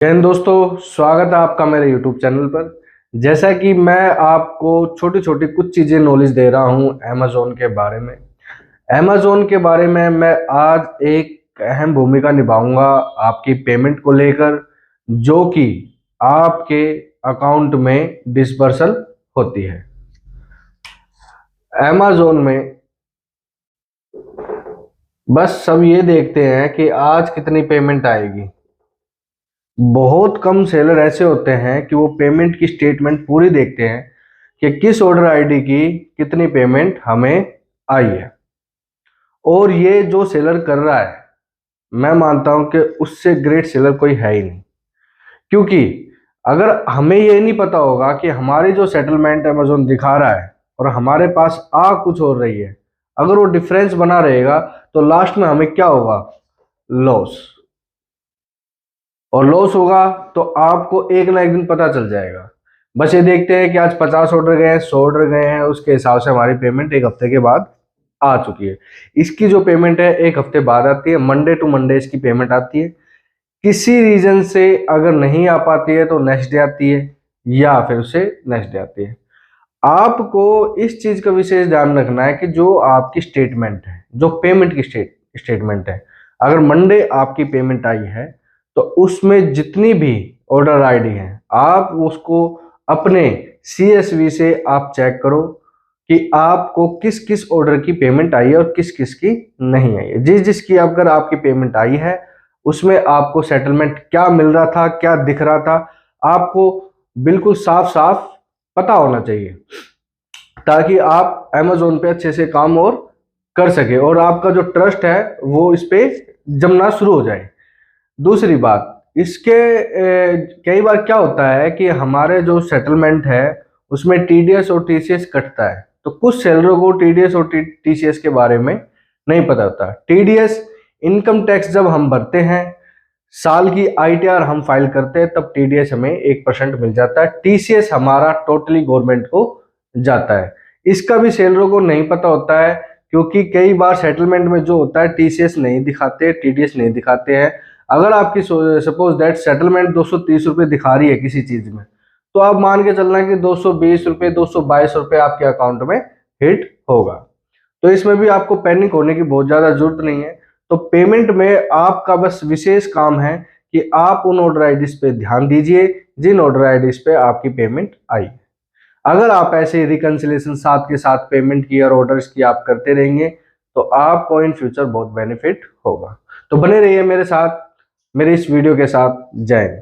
जय हिंद दोस्तों, स्वागत है आपका मेरे YouTube चैनल पर। जैसा कि मैं आपको छोटी छोटी कुछ चीज़ें नॉलेज दे रहा हूं अमेज़ॉन के बारे में। अमेज़ॉन के बारे में मैं आज एक अहम भूमिका निभाऊंगा आपकी पेमेंट को लेकर, जो कि आपके अकाउंट में डिसबर्सल होती है। अमेज़ॉन में बस सब ये देखते हैं कि आज कितनी पेमेंट आएगी। बहुत कम सेलर ऐसे होते हैं कि वो पेमेंट की स्टेटमेंट पूरी देखते हैं कि किस ऑर्डर आईडी की कितनी पेमेंट हमें आई है। और ये जो सेलर कर रहा है, मैं मानता हूं कि उससे ग्रेट सेलर कोई है ही नहीं। क्योंकि अगर हमें ये नहीं पता होगा कि हमारी जो सेटलमेंट अमेज़ॉन दिखा रहा है और हमारे पास आ कुछ और रही है, अगर वो डिफरेंस बना रहेगा तो लास्ट में हमें क्या होगा? लॉस। और लॉस होगा तो आपको एक ना एक दिन पता चल जाएगा। बस ये देखते हैं कि आज 50 ऑर्डर गए हैं, 100 ऑर्डर गए हैं, उसके हिसाब से हमारी पेमेंट एक हफ्ते के बाद आ चुकी है। इसकी जो पेमेंट है एक हफ्ते बाद आती है, मंडे टू मंडे इसकी पेमेंट आती है। किसी रीजन से अगर नहीं आ पाती है तो नेक्स्ट डे आती है, या फिर उससे नेक्स्ट डे आती है। आपको इस चीज का विशेष ध्यान रखना है कि जो आपकी स्टेटमेंट है, जो पेमेंट की स्टेटमेंट है, अगर मंडे आपकी पेमेंट आई है तो उसमें जितनी भी ऑर्डर आईडी है आप उसको अपने CSV से आप चेक करो कि आपको किस किस ऑर्डर की पेमेंट आई है और किस किस की नहीं आई है। जिस जिसकी अगर आपकी पेमेंट आई है उसमें आपको सेटलमेंट क्या मिल रहा था, क्या दिख रहा था, आपको बिल्कुल साफ साफ पता होना चाहिए, ताकि आप अमेज़ॉन पे अच्छे से काम और कर सके और आपका जो ट्रस्ट है वो इस पे जमना शुरू हो जाए। दूसरी बात, इसके कई बार क्या होता है कि हमारे जो सेटलमेंट है उसमें TDS और TCS कटता है, तो कुछ सेलरों को TDS और TCS के बारे में नहीं पता होता। TDS इनकम टैक्स जब हम भरते हैं, साल की ITR हम फाइल करते हैं, तब TDS हमें 1% मिल जाता है। TCS हमारा टोटली गवर्नमेंट को जाता है। इसका भी सेलरों को नहीं पता होता है, क्योंकि कई बार सेटलमेंट में जो होता है TCS नहीं दिखाते, TDS नहीं दिखाते हैं। अगर आपकी सपोज दैट सेटलमेंट 230 रुपये दिखा रही है किसी चीज में, तो आप मान के चलना कि 220 रुपये, 222 रुपये आपके अकाउंट में हिट होगा। तो इसमें भी आपको पैनिक होने की बहुत ज्यादा जरूरत नहीं है। तो पेमेंट में आपका बस विशेष काम है कि आप उन ऑर्डर आईडीज पे ध्यान दीजिए जिन ऑर्डर आईडीज पे आपकी पेमेंट आई। अगर आप ऐसे रिकंसिलेशन साथ के साथ पेमेंट की और ऑर्डर्स की आप करते रहेंगे तो आपको इन फ्यूचर बहुत बेनिफिट होगा। तो बने रहिए मेरे साथ, मेरे इस वीडियो के साथ। जय हिंद।